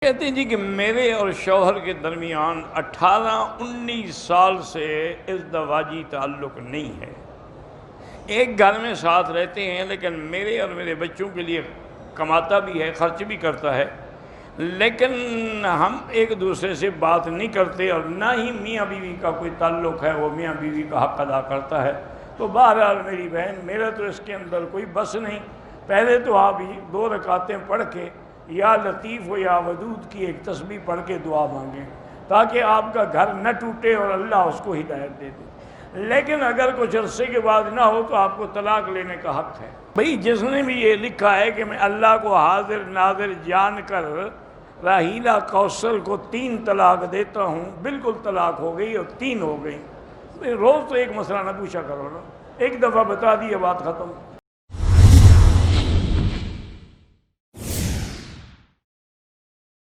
کہتے ہیں جی کہ میرے اور شوہر کے درمیان 18-19 سال سے ازدواجی تعلق نہیں ہے۔ ایک گھر میں ساتھ رہتے ہیں، لیکن میرے اور میرے بچوں کے لیے کماتا بھی ہے، خرچ بھی کرتا ہے، لیکن ہم ایک دوسرے سے بات نہیں کرتے، اور نہ ہی میاں بیوی کا کوئی تعلق ہے، وہ میاں بیوی کا حق ادا کرتا ہے۔ تو بہرحال میری بہن، میرا تو اس کے اندر کوئی بس نہیں، پہلے تو آپ 2 رکعتیں پڑھ کے یا لطیف و یا ودود کی ایک تسبیح پڑھ کے دعا مانگیں، تاکہ آپ کا گھر نہ ٹوٹے اور اللہ اس کو ہدایت دے دے۔ لیکن اگر کچھ عرصے کے بعد نہ ہو تو آپ کو طلاق لینے کا حق ہے۔ بھئی جس نے بھی یہ لکھا ہے کہ میں اللہ کو حاضر ناظر جان کر راحیلہ کوثر کو 3 طلاق دیتا ہوں، بالکل طلاق ہو گئی اور 3 ہو گئی۔ روز تو ایک مسئلہ نہ پوچھا کرو نا، ایک دفعہ بتا دی، بات ختم۔